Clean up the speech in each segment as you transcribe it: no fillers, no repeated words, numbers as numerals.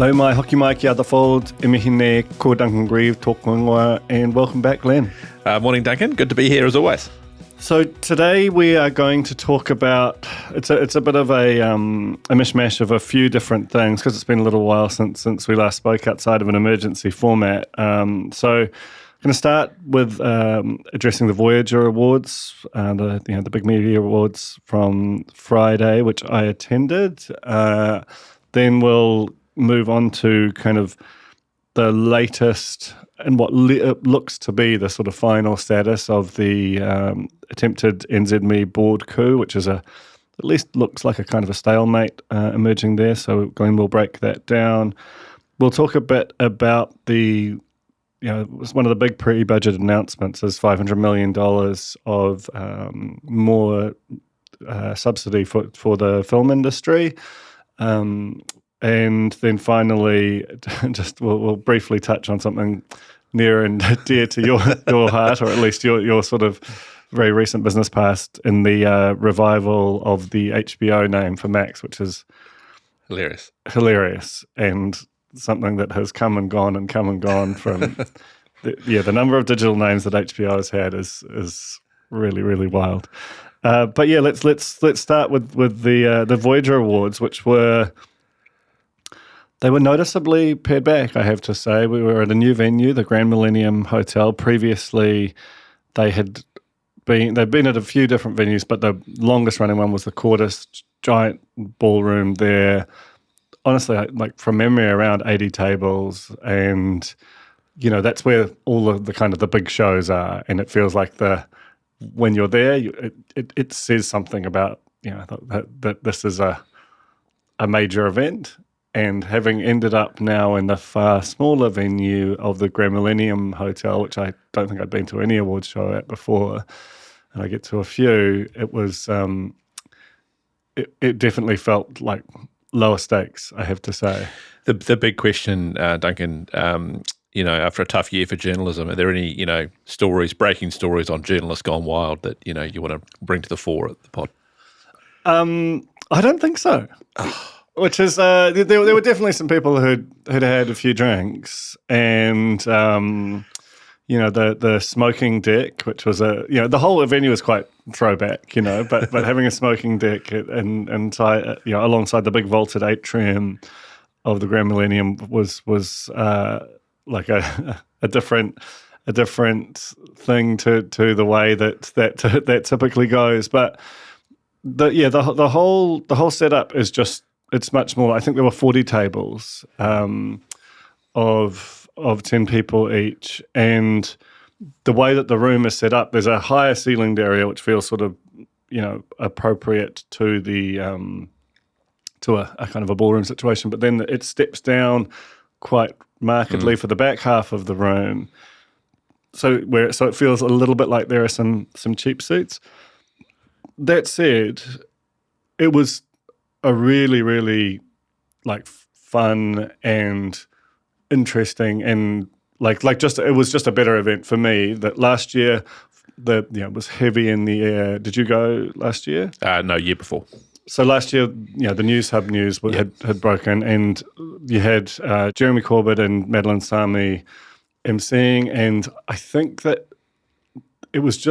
Lau mai hoki mai ki ada fold, imihine ko Duncan Greive tōku ingoa, and welcome back, Glenn. Morning, Duncan. Good to be here as always. So today we are going to talk about, it's a bit of a mishmash of a few different things because it's been a little while since we last spoke outside of an emergency format. So I'm going to start with addressing the Voyager Awards, the big media awards from Friday, which I attended. Then we'll move on to kind of the latest and what looks to be the sort of final status of the attempted NZME board coup, which is at least looks like a kind of a stalemate emerging there. So Glenn will break that down. We'll talk a bit about it was one of the big pre-budget announcements is $500 million of more subsidy for the film industry. And then finally, just we'll briefly touch on something near and dear to your heart, or at least your sort of very recent business past in the revival of the HBO name for Max, which is hilarious, and something that has come and gone from the number of digital names that HBO has had is really, really wild. But yeah, let's start with the Voyager Awards, which they were noticeably pared back, I have to say. We were at a new venue, the Grand Millennium Hotel. Previously, they'd been at a few different venues, but the longest running one was the Cordis giant ballroom there. Honestly, like from memory, around 80 tables, and that's where all of the kind of the big shows are. And it feels like when you're there, it says something about that this is a major event. And having ended up now in the far smaller venue of the Grand Millennium Hotel, which I don't think I'd been to any awards show at before, and I get to a few, it was it definitely felt like lower stakes, I have to say. The big question, Duncan, after a tough year for journalism, are there any breaking stories on journalists gone wild that you want to bring to the fore at the pod? I don't think so. Which is there were definitely some people who'd had a few drinks, and the smoking deck, which was the whole venue was quite throwback, but having a smoking deck and alongside the big vaulted atrium of the Grand Millennium was like a different thing to the way that typically goes. But the whole setup is just. It's much more. I think there were 40 tables of 10 people each, and the way that the room is set up, there's a higher ceilinged area which feels sort of appropriate to the to a kind of a ballroom situation. But then it steps down quite markedly for the back half of the room, so it feels a little bit like there are some cheap seats. That said, it was a really, really like fun and interesting and it was just a better event for me. That last year, it was heavy in the air. Did you go last year? No, year before. So last year, the News Hub news had broken, and you had Jeremy Corbett and Madeline Sami emceeing, and I think that it was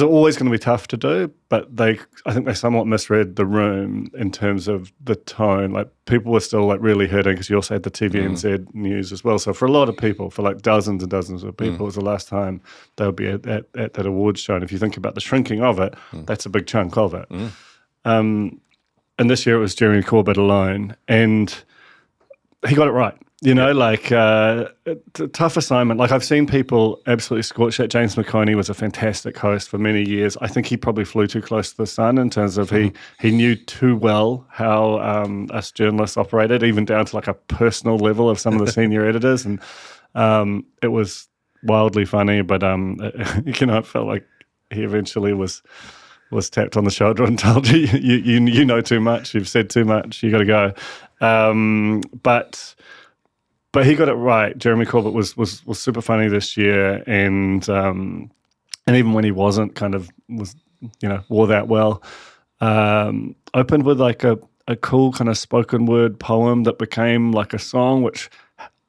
always going to be tough to do, but I think they somewhat misread the room in terms of the tone. Like people were still like really hurting because you also had the TVNZ news as well. So for a lot of people, for like dozens and dozens of people, it was the last time they would be at that awards show. And if you think about the shrinking of it, that's a big chunk of it. And this year it was Jeremy Corbett alone, and he got it right. Tough assignment. Like I've seen people absolutely scorch it. James McConey was a fantastic host for many years. I think he probably flew too close to the sun in terms of he knew too well how us journalists operated, even down to like a personal level of some of the senior editors. And it was wildly funny, but it felt like he eventually was tapped on the shoulder and told you know too much, you've said too much, you got to go. But he got it right. Jeremy Corbett was super funny this year, and even when he wasn't, kind of was wore that well. Opened with like a a cool kind of spoken word poem that became like a song, which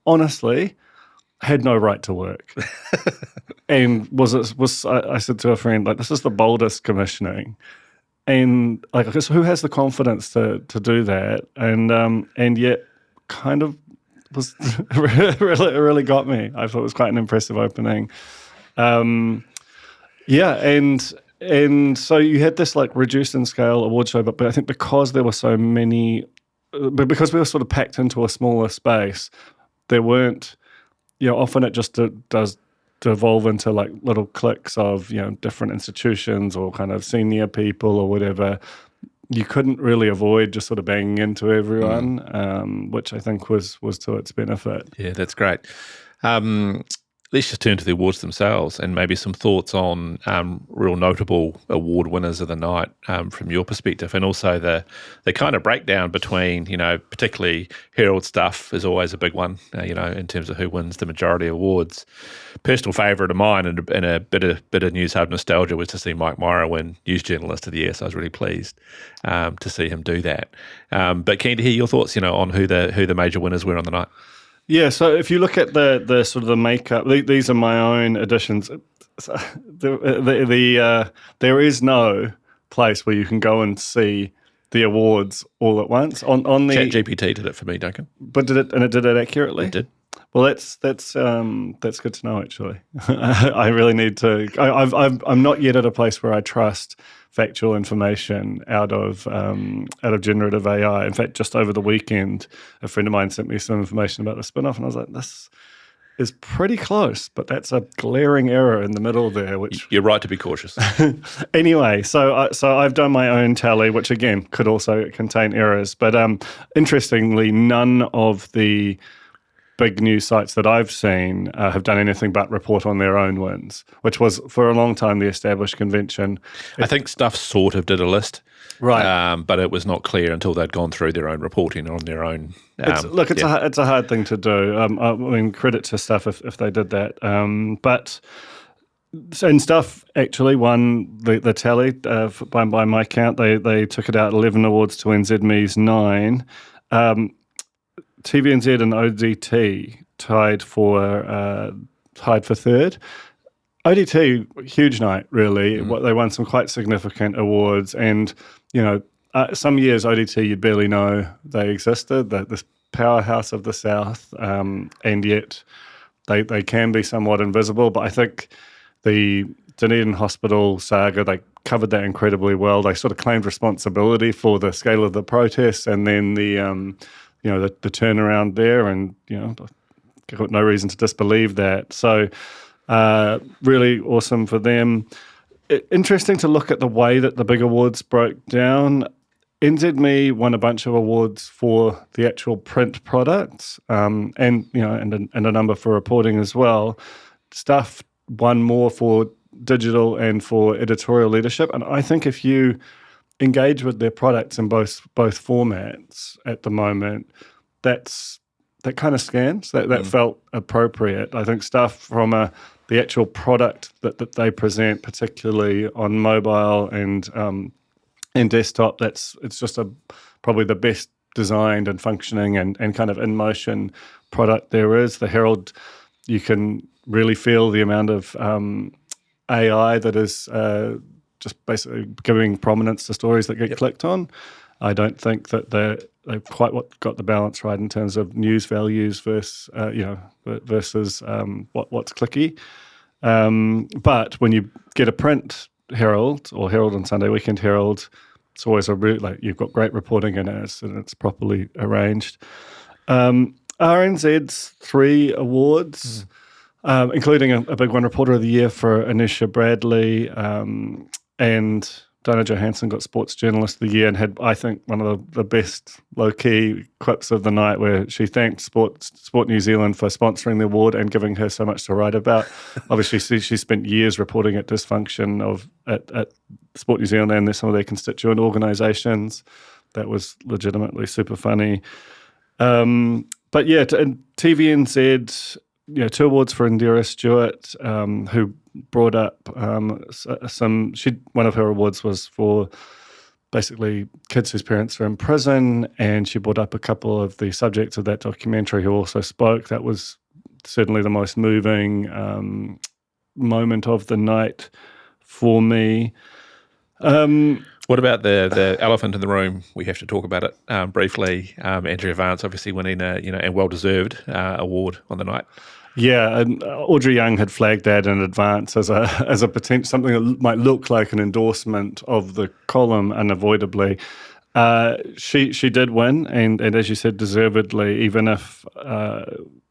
honestly had no right to work. And I said to a friend, like, this is the boldest commissioning. And like, I guess who has the confidence to do that? And yet kind of was really got me. I thought it was quite an impressive opening. And so you had this like reduced in scale award show, but I think because there were so many, but because we were sort of packed into a smaller space, there weren't, often it just does devolve into like little cliques of, different institutions or kind of senior people or whatever. You couldn't really avoid just sort of banging into everyone, which I think was to its benefit. Yeah, that's great. Let's just turn to the awards themselves and maybe some thoughts on real notable award winners of the night from your perspective, and also the kind of breakdown between, particularly Herald stuff is always a big one, in terms of who wins the majority awards. Personal favourite of mine and a bit of News Hub nostalgia was to see Mike Myra win News Journalist of the Year, so I was really pleased to see him do that. But keen to hear your thoughts, on who the major winners were on the night. Yeah, so if you look at the sort of the makeup, these are my own additions. There is no place where you can go and see the awards all at once. On the ChatGPT did it for me, Duncan. But did it accurately? It did. Well, that's good to know. Actually, I really need to. I'm not yet at a place where I trust factual information out of generative AI. In fact, just over the weekend, a friend of mine sent me some information about the Spinoff, and I was like, this is pretty close, but that's a glaring error in the middle there. Which you're right to be cautious. Anyway, so I've done my own tally, which again could also contain errors, but interestingly, none of the big news sites that I've seen have done anything but report on their own wins, which was for a long time the established convention. I think Stuff sort of did a list, right? But it was not clear until they'd gone through their own reporting on their own. It's a hard thing to do. I mean, credit to Stuff if they did that. And Stuff actually won the tally by my count. They took it out 11 awards to NZME's 9. TVNZ and ODT tied for third. ODT, huge night, really. They won some quite significant awards, and some years ODT you'd barely know they existed. This powerhouse of the South, and yet they can be somewhat invisible. But I think the Dunedin Hospital saga, they covered that incredibly well. They sort of claimed responsibility for the scale of the protests, and then the turnaround there, and I've got no reason to disbelieve that. So really awesome for them. Interesting to look at the way that the big awards broke down. NZME won a bunch of awards for the actual print products, and a number for reporting as well. Stuff won more for digital and for editorial leadership, and I think if you engage with their products in both formats at the moment, that kind of scans. That felt appropriate. I think Stuff from the actual product that they present, particularly on mobile and desktop, it's just probably the best designed and functioning and kind of in motion product there is. The Herald, you can really feel the amount of AI that is just basically giving prominence to stories that get clicked on. I don't think that they've quite got the balance right in terms of news values versus what's clicky. But when you get a print Herald or Herald on Sunday Weekend Herald, it's always you've got great reporting in it and it's properly arranged. RNZ's 3 awards, including a big one, Reporter of the Year for Anisha Bradley, and Diana Johansson got Sports Journalist of the Year and had, I think, one of the best low-key quips of the night where she thanked Sport New Zealand for sponsoring the award and giving her so much to write about. Obviously, she spent years reporting at dysfunction at Sport New Zealand and some of their constituent organisations. That was legitimately super funny. But yeah, and TVNZ, 2 awards for Indira Stewart, who brought up one of her awards was for basically kids whose parents are in prison, and she brought up a couple of the subjects of that documentary who also spoke. That was certainly the most moving moment of the night for me. What about the elephant in the room? We have to talk about it briefly. Andrea Vance obviously winning a well-deserved award on the night. Yeah, and Audrey Young had flagged that in advance as a potential something that might look like an endorsement of the column. Unavoidably, she did win, and as you said, deservedly. Even if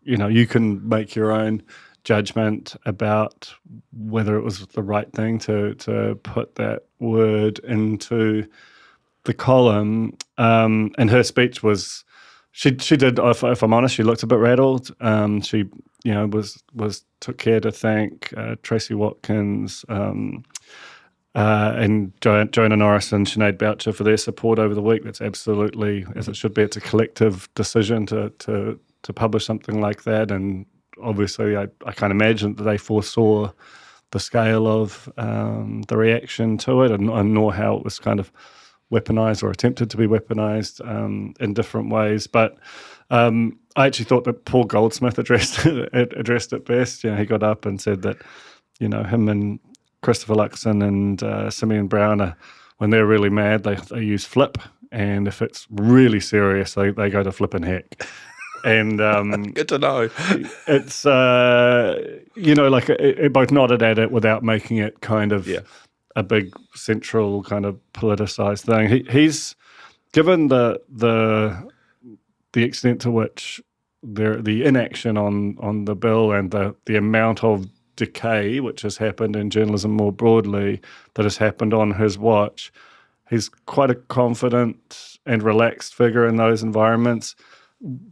you can make your own judgment about whether it was the right thing to put that word into the column. And her speech was. She did. If I'm honest, she looked a bit rattled. She, took care to thank Tracy Watkins and Jonah Norris and Sinead Boucher for their support over the week. That's absolutely as it should be. It's a collective decision to publish something like that, and obviously, I can't imagine that they foresaw the scale of the reaction to it, and nor how it was kind of weaponized or attempted to be weaponized in different ways. But I actually thought that Paul Goldsmith addressed it best. He got up and said that, him and Christopher Luxon and Simeon Brown, when they're really mad, they use flip. And if it's really serious, they go to flip and heck. And good to know. It's, it both nodded at it without making it kind of a big central kind of politicized thing. He's given the extent to which the inaction on the bill and the amount of decay which has happened in journalism more broadly that has happened on his watch. He's quite a confident and relaxed figure in those environments.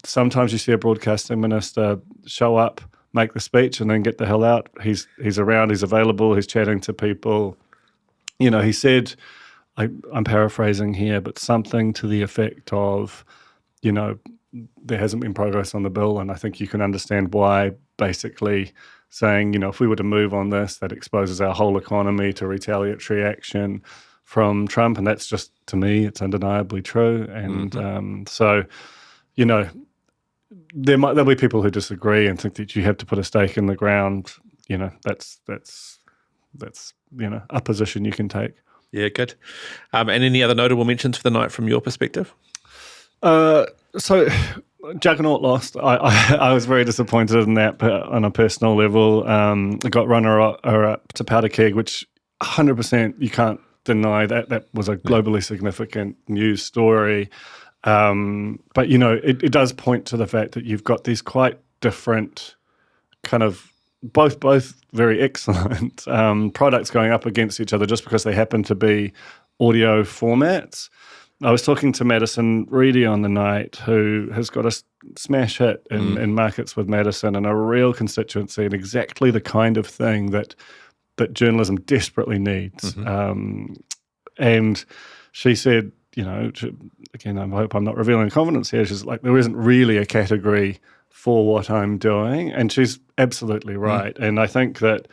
Sometimes you see a broadcasting minister show up, make the speech, and then get the hell out. He's around, he's available, he's chatting to people. He said, I'm paraphrasing here, but something to the effect of, there hasn't been progress on the bill, and I think you can understand why, basically saying, if we were to move on this, that exposes our whole economy to retaliatory action from Trump, and that's just, to me, it's undeniably true. And so, there'll be people who disagree and think that you have to put a stake in the ground. That's a position you can take. Yeah, good. And any other notable mentions for the night from your perspective? So Juggernaut lost. I was very disappointed in that on a personal level. I got runner-up to Powder Keg, which 100% you can't deny that was a globally significant news story. But, it does point to the fact that you've got these quite different kind of both very excellent products going up against each other just because they happen to be audio formats. I was talking to Madison Reedy on the night, who has got a smash hit in Markets with Madison and a real constituency and exactly the kind of thing that journalism desperately needs. And she said, again, I hope I'm not revealing confidence here. She's like, there isn't really a category for what I'm doing. And she's absolutely right. And I think that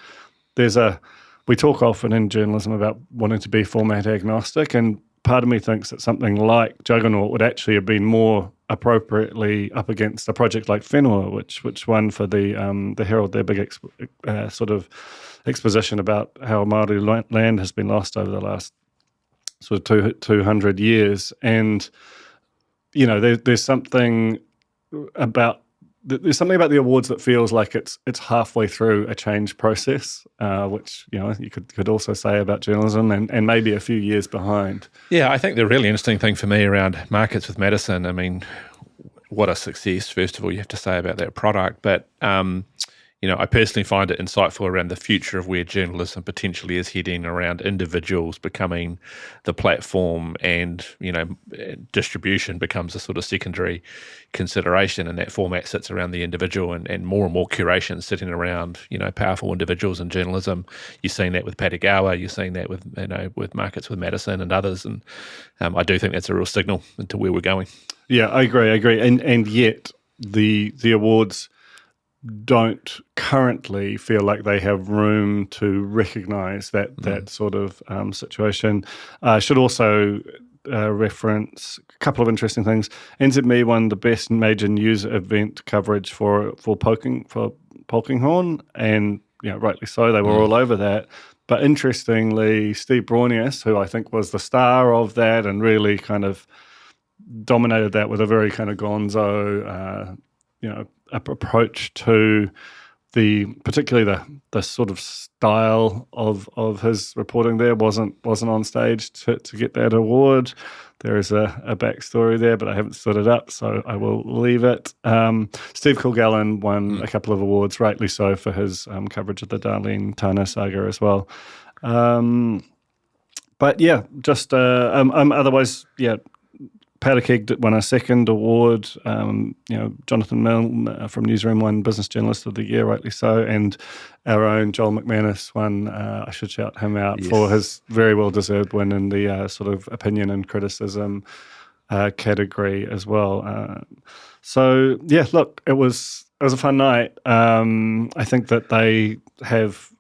we talk often in journalism about wanting to be format agnostic, and part of me thinks that something like Juggernaut would actually have been more appropriately up against a project like Whenua, which won for the Herald, their big sort of exposition about how Māori land has been lost over the last sort of 200 years. And, there's something about the awards that feels like it's halfway through a change process, which you could also say about journalism, and maybe a few years behind. Yeah, I think the really interesting thing for me around Markets with Madison, I mean, what a success, first of all, you have to say about that product. But, I personally find it insightful around the future of where journalism potentially is heading, around individuals becoming the platform, and, distribution becomes a sort of secondary consideration, and that format sits around the individual, and more curation sitting around, powerful individuals in journalism. You're seeing that with Patagoa, you're seeing that with, with Markets with Madison and others. And I do think that's a real signal into where we're going. Yeah, I agree. And yet the awards don't currently feel like they have room to recognise that sort of situation. Should also reference a couple of interesting things. NZME won the best major news event coverage for Polkinghorne, and rightly so. They were all over that. But interestingly, Steve Braunius, who I think was the star of that and really kind of dominated that with a very kind of gonzo, approach to particularly the sort of style of his reporting there wasn't on stage to get that award. There is a backstory there, but I haven't stood it up, so I will leave it. Steve Kilgallen won a couple of awards, rightly so, for his coverage of the Darlene Tana saga as well. But yeah, just otherwise, yeah. Powder Keg won a second award. Jonathan Milne from Newsroom won Business Journalist of the Year, rightly so, and our own Joel McManus won. I should shout him out for his very well-deserved win in the sort of opinion and criticism category as well. So yeah, look, it was a fun night. I think that they have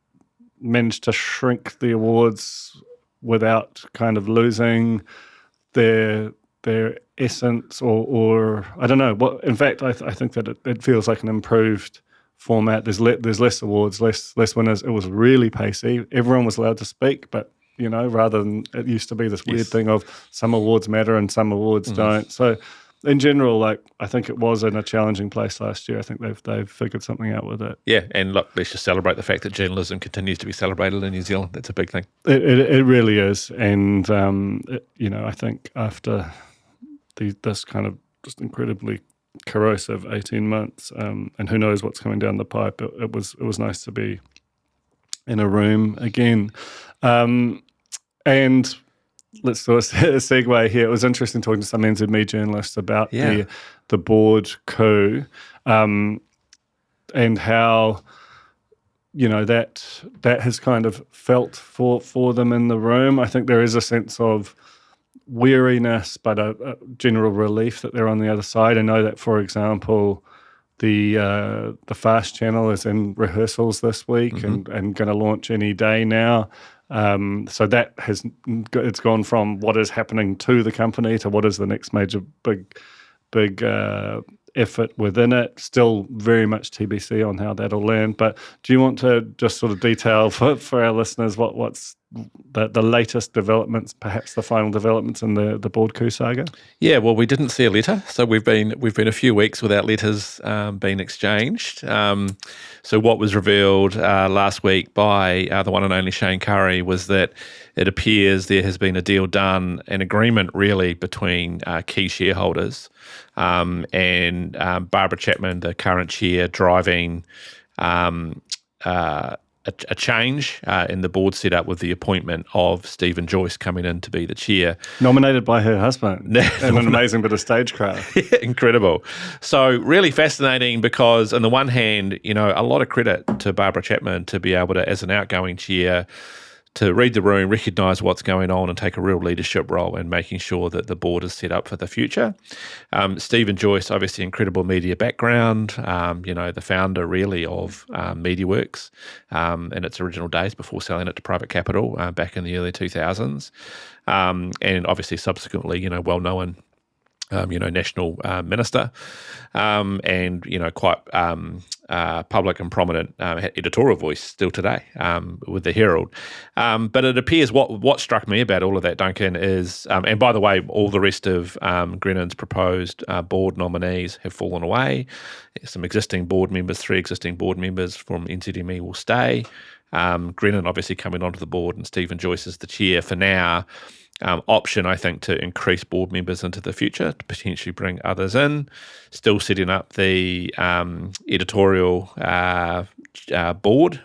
managed to shrink the awards without kind of losing their essence, or I don't know what. In fact, I think that it feels like an improved format. There's less awards, less winners. It was really pacey. Everyone was allowed to speak, but rather than it used to be this weird thing of some awards matter and some awards don't. So in general, I think it was in a challenging place last year. I think they've figured something out with it. Yeah, and look, let's just celebrate the fact that journalism continues to be celebrated in New Zealand. That's a big thing. It really is, and I think after this kind of just incredibly corrosive 18 months, and who knows what's coming down the pipe, it was nice to be in a room again. And let's do a segue here. It was interesting talking to some NZME journalists about the board coup, and how that has kind of felt for them in the room. I think there is a sense of weariness, but a general relief that they're on the other side. I know that, for example, the Fast Channel is in rehearsals this week and going to launch any day now. So that it's gone from what is happening to the company to what is the next major big effort within it. Still very much TBC on how that'll land. But do you want to just sort of detail for our listeners what's the latest developments, perhaps the final developments in the board coup saga? Yeah, well, we didn't see a letter, so we've been a few weeks without letters being exchanged. So what was revealed last week by the one and only Shane Curry was that it appears there has been a deal done, an agreement really between key shareholders, and Barbara Chapman, the current chair, driving a change in the board setup with the appointment of Stephen Joyce coming in to be the chair. Nominated by her husband. And an amazing bit of stagecraft. Yeah, incredible. So really fascinating because on the one hand, a lot of credit to Barbara Chapman to be able to, as an outgoing chair, to read the room, recognise what's going on and take a real leadership role in making sure that the board is set up for the future. Stephen Joyce, obviously incredible media background, the founder really of MediaWorks in its original days before selling it to private capital back in the early 2000s. And obviously subsequently, well-known national minister, and quite public and prominent editorial voice still today with the Herald. But it appears what struck me about all of that, Duncan, is, and by the way, all the rest of Grennan's proposed board nominees have fallen away. Some existing board members, 3 existing board members from NZME will stay. Grennan obviously coming onto the board, and Stephen Joyce is the chair for now. Option, I think, to increase board members into the future, to potentially bring others in. Still setting up the editorial board,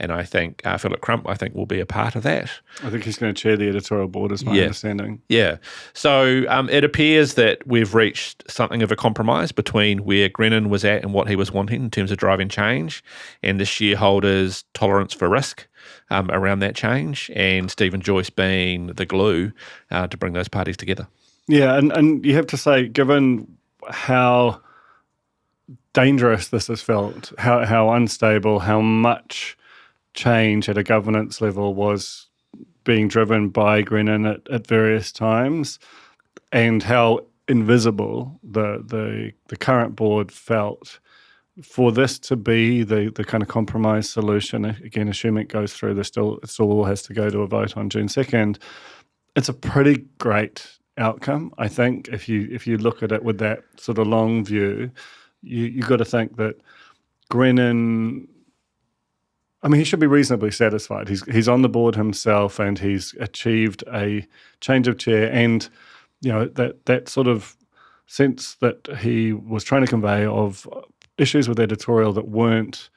and I think Philip Crump, will be a part of that. I think he's going to chair the editorial board, is my understanding. Yeah. So it appears that we've reached something of a compromise between where Grennan was at and what he was wanting in terms of driving change, and the shareholders' tolerance for risk around that change, and Stephen Joyce being the glue to bring those parties together. Yeah, and you have to say, given how dangerous this has felt, how unstable, how much change at a governance level was being driven by Grennan at various times, and how invisible the current board felt. For this to be the kind of compromise solution, again, assuming it goes through, it still all has to go to a vote on June 2nd. It's a pretty great outcome, I think. If you look at it with that sort of long view, you got to think that Grennan, I mean, he should be reasonably satisfied. He's on the board himself, and he's achieved a change of chair, and that sort of sense that he was trying to convey of issues with editorial that weren't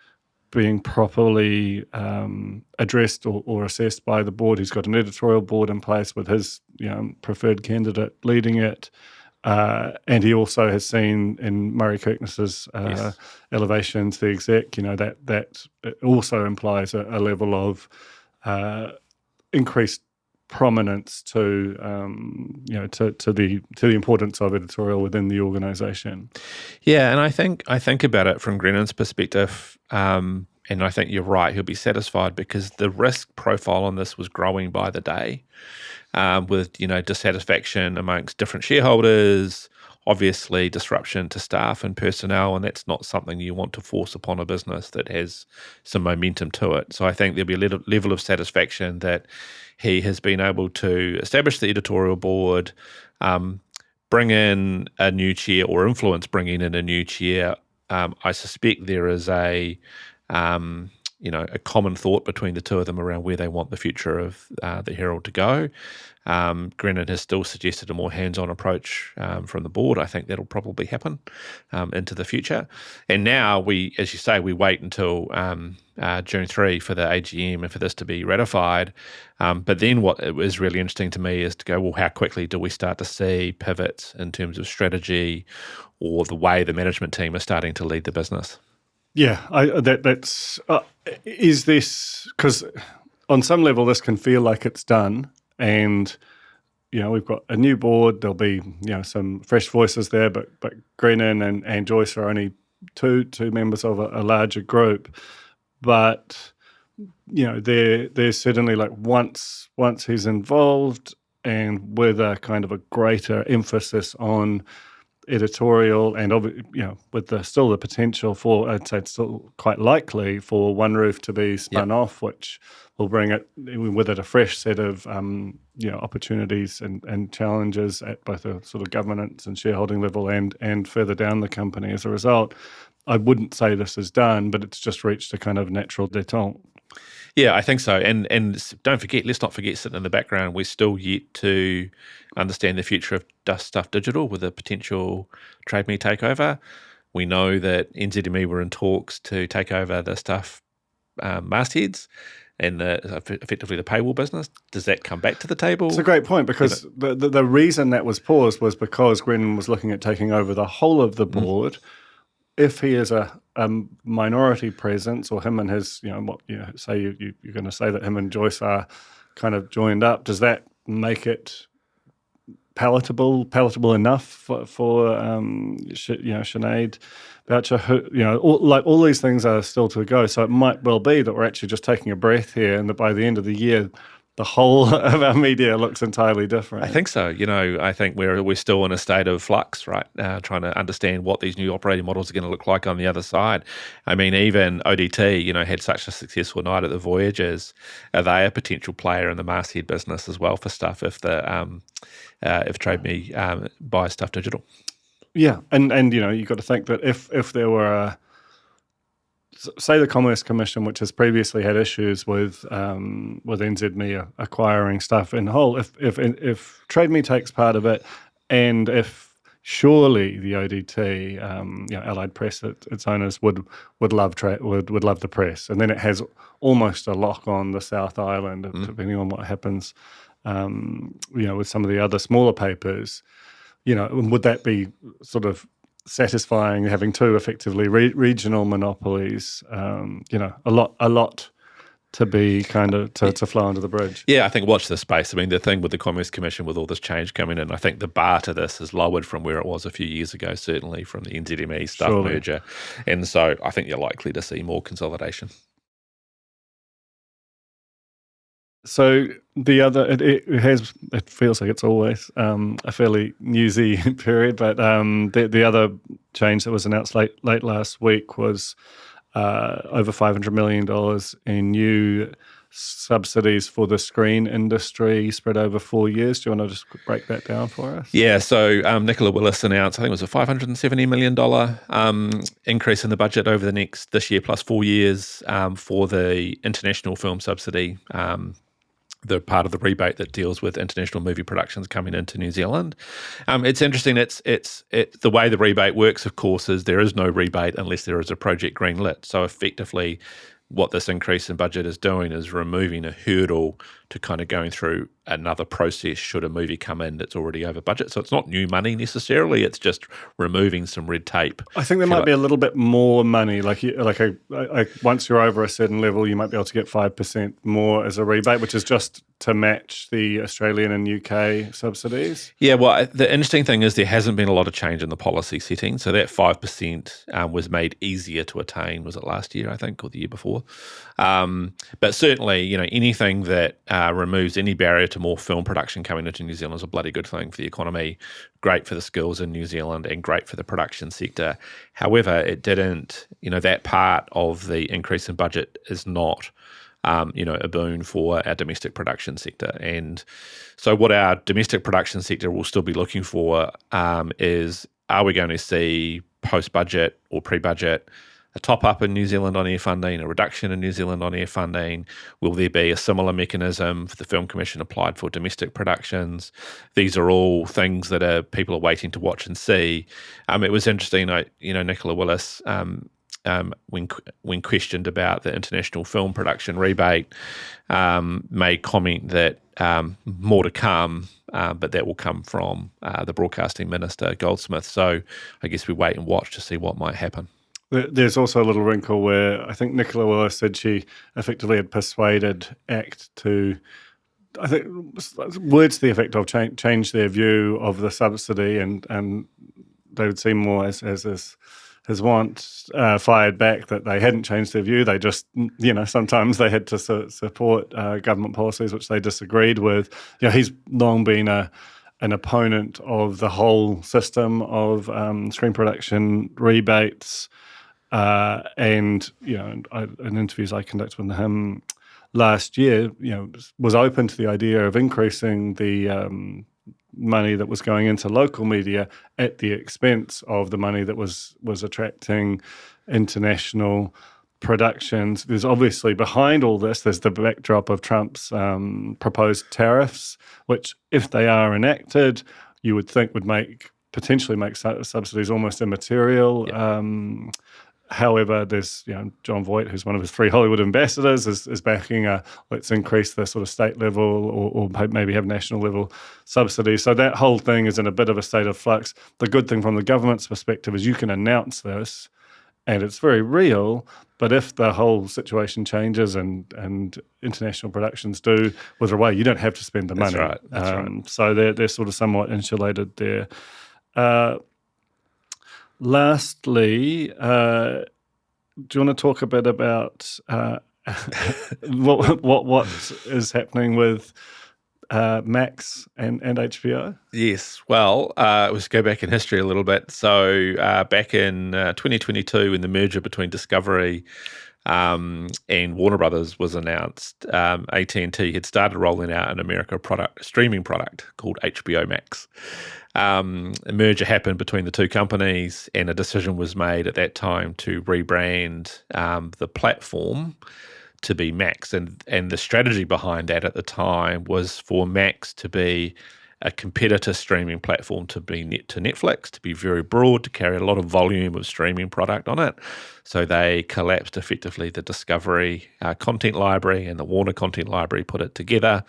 being properly addressed or assessed by the board. He's got an editorial board in place with his preferred candidate leading it. And he also has seen in Murray Kirkness's elevation to the exec, that also implies a level of increased prominence to the importance of editorial within the organisation. Yeah, and I think about it from Grennan's perspective, and I think you're right. He'll be satisfied because the risk profile on this was growing by the day, with dissatisfaction amongst different shareholders, obviously disruption to staff and personnel, and that's not something you want to force upon a business that has some momentum to it. So I think there'll be a level of satisfaction that he has been able to establish the editorial board, bring in a new chair or influence bringing in a new chair. I suspect there is a common thought between the two of them around where they want the future of the Herald to go. Grennan has still suggested a more hands-on approach from the board. I think that'll probably happen into the future. And now as you say, we wait until June 3 for the AGM and for this to be ratified. But then what is really interesting to me is to go, well, how quickly do we start to see pivots in terms of strategy or the way the management team is starting to lead the business? Yeah, is this, because on some level this can feel like it's done, and we've got a new board. There'll be some fresh voices there, but Grennan and Joyce are only two members of a larger group. But there's certainly, like, once he's involved, and with a kind of a greater emphasis on editorial, and with still the potential for, I'd say it's still quite likely for One Roof to be spun off, which will bring it with it a fresh set of opportunities and challenges at both a sort of governance and shareholding level and further down the company as a result. I wouldn't say this is done, but it's just reached a kind of natural détente. Yeah, I think so. And let's not forget, sitting in the background, we're still yet to understand the future of Stuff Digital with a potential Trade Me takeover. We know that NZME were in talks to take over the Stuff mastheads and effectively the paywall business. Does that come back to the table? It's a great point, because the reason that was paused was because Grennan was looking at taking over the whole of the board. If he is a minority presence, or him and his, say you're going to say that him and Joyce are kind of joined up, does that make it palatable enough for Sinead Boucher, who, all these things are still to go. So it might well be that we're actually just taking a breath here, and that by the end of the year, the whole of our media looks entirely different. I think so. I think we're still in a state of flux, right? Trying to understand what these new operating models are going to look like on the other side. I mean, even ODT, had such a successful night at the Voyagers. Are they a potential player in the masthead business as well for Stuff if Trade Me buys Stuff Digital? Yeah, and you've got to think that if there were say the Commerce Commission, which has previously had issues with NZME acquiring stuff in whole, if Trade Me takes part of it, and if surely the ODT, Allied Press, its owners would love the press, and then it has almost a lock on the South Island, depending on what happens, with some of the other smaller papers. Would that be sort of satisfying, having two effectively regional monopolies? A lot to be kind of to flow under the bridge. Yeah, I think watch this space. I mean, the thing with the Commerce Commission, with all this change coming in, I think the bar to this is lowered from where it was a few years ago, certainly from the NZME stuff merger. And so I think you're likely to see more consolidation. So the other, it feels like it's always a fairly newsy period, but the other change that was announced late last week was over $500 million in new subsidies for the screen industry spread over 4 years. Do you want to just break that down for us? Yeah, so Nicola Willis announced, I think it was a $570 million increase in the budget over this year plus 4 years for the international film subsidy, the part of the rebate that deals with international movie productions coming into New Zealand. It's interesting. It's the way the rebate works, of course, is there is no rebate unless there is a project greenlit. So effectively, what this increase in budget is doing is removing a hurdle to kind of going through another process should a movie come in that's already over budget. So it's not new money necessarily, it's just removing some red tape. I think there might be a little bit more money, once you're over a certain level, you might be able to get 5% more as a rebate, which is just to match the Australian and UK subsidies. Yeah, well, the interesting thing is there hasn't been a lot of change in the policy setting. So that 5% was made easier to attain, was it last year, I think, or the year before? But certainly, anything that removes any barrier to more film production coming into New Zealand is a bloody good thing for the economy, great for the skills in New Zealand and great for the production sector. However, it didn't, that part of the increase in budget is not, a boon for our domestic production sector. And so what our domestic production sector will still be looking for is, are we going to see post-budget or pre-budget a top-up in New Zealand on air funding, a reduction in New Zealand on air funding? Will there be a similar mechanism for the Film Commission applied for domestic productions? These are all things that people are waiting to watch and see. It was interesting, Nicola Willis, when questioned about the international film production rebate, made comment that more to come, but that will come from the Broadcasting Minister, Goldsmith. So I guess we wait and watch to see what might happen. There's also a little wrinkle where I think Nicola Willis said she effectively had persuaded ACT to, I think, words to the effect of change their view of the subsidy, and they would seem more as his want fired back that they hadn't changed their view. They just, sometimes they had to support government policies which they disagreed with. He's long been an opponent of the whole system of screen production rebates. And in interviews I conducted with him last year, was open to the idea of increasing the money that was going into local media at the expense of the money that was attracting international productions. There's obviously behind all this, there's the backdrop of Trump's proposed tariffs, which, if they are enacted, you would think would potentially make subsidies almost immaterial. Yep. However, there's John Voight, who's one of his 3 Hollywood ambassadors, is backing let's increase the sort of state level or maybe have national level subsidies. So that whole thing is in a bit of a state of flux. The good thing from the government's perspective is you can announce this and it's very real, but if the whole situation changes and international productions do wither away, you don't have to spend the money. That's right. So they're sort of somewhat insulated there. Lastly, do you want to talk a bit about what is happening with Max and HBO? Yes. Well, let's go back in history a little bit. So back in 2022, when the merger between Discovery and Warner Brothers was announced, AT&T had started rolling out in America a streaming product called HBO Max. A merger happened between the two companies, and a decision was made at that time to rebrand the platform to be Max. And the strategy behind that at the time was for Max to be a competitor streaming platform to Netflix, to be very broad, to carry a lot of volume of streaming product on it. So they collapsed effectively the Discovery content library and the Warner content library, put it together.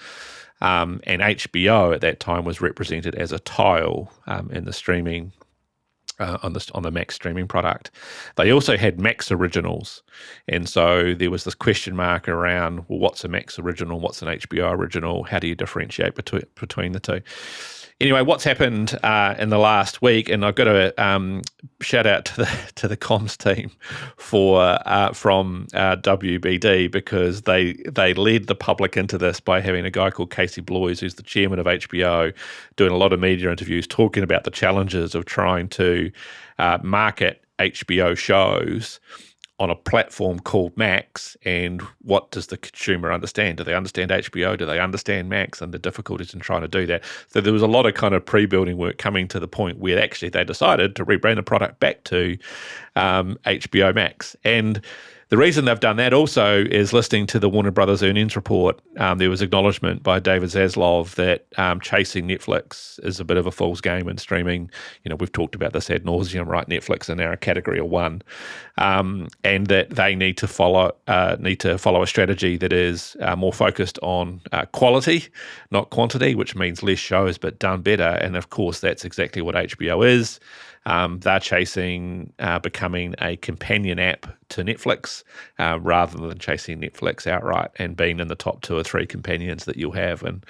And HBO at that time was represented as a tile in the streaming on the Max streaming product. They also had Max originals, and so there was this question mark around, well, what's a Max original, what's an HBO original, how do you differentiate between the two? Anyway, what's happened in the last week, and I've got to shout out to the comms team from WBD, because they led the public into this by having a guy called Casey Bloys, who's the chairman of HBO, doing a lot of media interviews, talking about the challenges of trying to market HBO shows on a platform called Max, and what does the consumer understand? Do they understand HBO? Do they understand Max? And the difficulties in trying to do that. So there was a lot of kind of pre-building work coming to the point where actually they decided to rebrand the product back to HBO Max. And the reason they've done that also is, listening to the Warner Brothers earnings report, there was acknowledgement by David Zaslav that chasing Netflix is a bit of a fool's game in streaming. We've talked about this ad nauseum, right? Netflix are now a category of one, and that they need to follow a strategy that is more focused on quality, not quantity, which means less shows but done better. And of course, that's exactly what HBO is. They're chasing becoming a companion app to Netflix rather than chasing Netflix outright and being in the top 2 or 3 companions that you'll have. And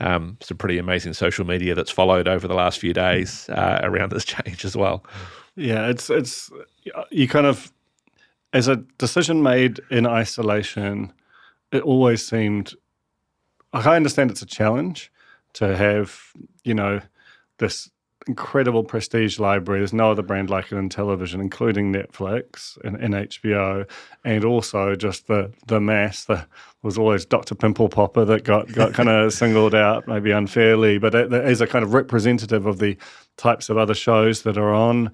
some pretty amazing social media that's followed over the last few days around this change as well. Yeah, it's you kind of, as a decision made in isolation, it always seemed, I understand it's a challenge to have, this incredible prestige library. There's no other brand like it in television, including Netflix and HBO, and also just the mass. Was always Dr. Pimple Popper that got kind of singled out, maybe unfairly, but as a kind of representative of the types of other shows that are on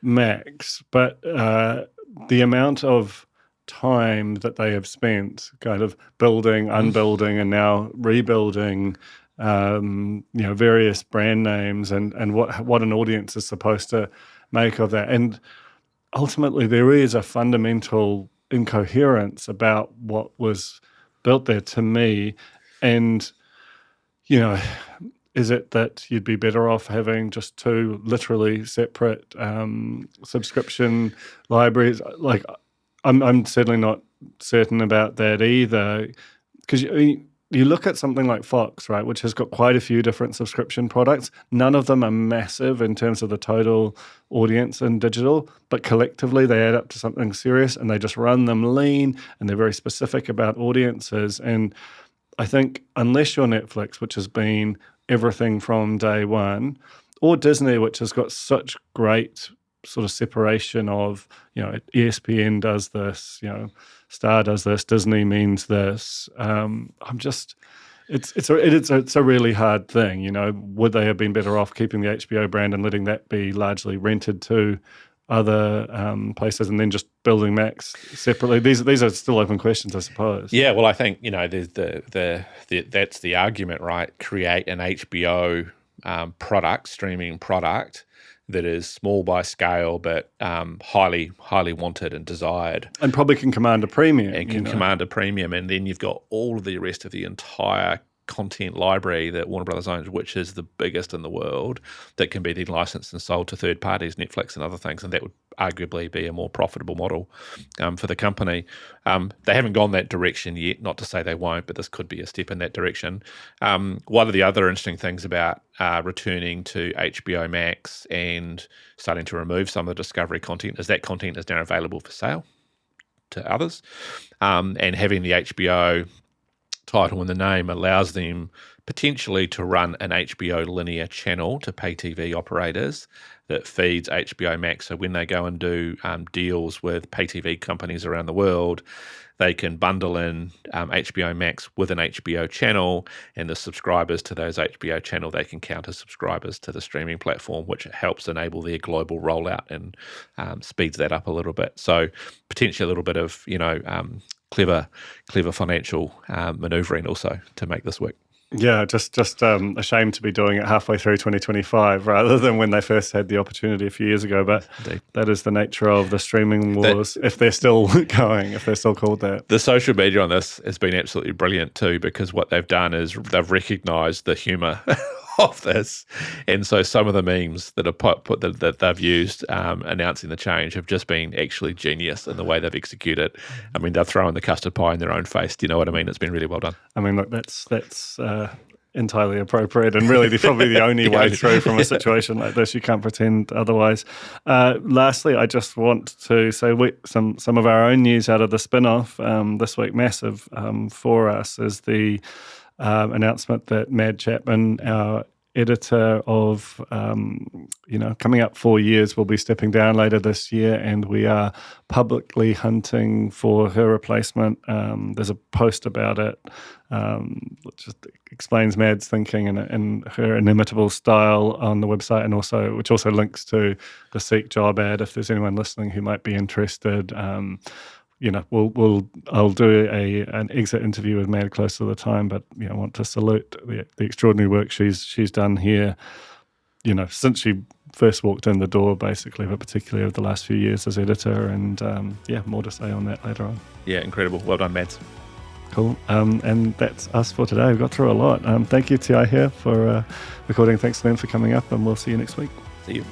Max. But the amount of time that they have spent kind of building, unbuilding, and now rebuilding various brand names and what an audience is supposed to make of that. And ultimately, there is a fundamental incoherence about what was built there to me. And, is it that you'd be better off having just 2 literally separate subscription libraries? Like, I'm certainly not certain about that either, because you look at something like Fox, right, which has got quite a few different subscription products. None of them are massive in terms of the total audience in digital, but collectively they add up to something serious, and they just run them lean, and they're very specific about audiences. And I think unless you're Netflix, which has been everything from day one, or Disney, which has got such great sort of separation of, ESPN does this, Star does this, Disney means this. It's a really hard thing. Would they have been better off keeping the HBO brand and letting that be largely rented to other places, and then just building Max separately? These are still open questions, I suppose. Yeah, well, I think there's that's the argument, right? Create an HBO streaming product that is small by scale, but highly wanted and desired, and probably can command a premium. And then you've got all of the rest of the entire content library that Warner Brothers owns, which is the biggest in the world, that can be then licensed and sold to third parties, Netflix and other things, and that would arguably be a more profitable model for the company. They haven't gone that direction yet, not to say they won't, but this could be a step in that direction. One of the other interesting things about returning to HBO Max and starting to remove some of the Discovery content is that content is now available for sale to others, and having the HBO title in the name allows them potentially to run an HBO linear channel to pay TV operators that feeds HBO Max. So when they go and do deals with pay TV companies around the world, they can bundle in HBO Max with an HBO channel, and the subscribers to those HBO channel, they can count as subscribers to the streaming platform, which helps enable their global rollout and speeds that up a little bit. So potentially a little bit of, clever financial manoeuvring also to make this work. Yeah, just a shame to be doing it halfway through 2025 rather than when they first had the opportunity a few years ago. But Indeed. That is the nature of the streaming wars, if they're still going, if they're still called that. The social media on this has been absolutely brilliant too, because what they've done is they've recognised the humour of this. And so some of the memes that are put that they've used announcing the change have just been actually genius in the way they've executed. I mean, they're throwing the custard pie in their own face. Do you know what I mean? It's been really well done. I mean, look, that's entirely appropriate and really probably the only way through from a situation like this. You can't pretend otherwise. Lastly, I just want to say some of our own news out of the Spinoff this week, massive for us, is the announcement that Mad Chapman, our editor of, coming up 4 years, will be stepping down later this year, and we are publicly hunting for her replacement. There's a post about it, which just explains Mad's thinking and her inimitable style on the website, and which also links to the Seek job ad if there's anyone listening who might be interested. I'll do an exit interview with Mad close to the time, but I want to salute the extraordinary work she's done here, since she first walked in the door, basically, but particularly over the last few years as editor, and more to say on that later on. Yeah, incredible. Well done, Mads. Cool. And that's us for today. We got through a lot. Thank you, Ti, here for recording. Thanks, Glenn, for coming up, and we'll see you next week. See you.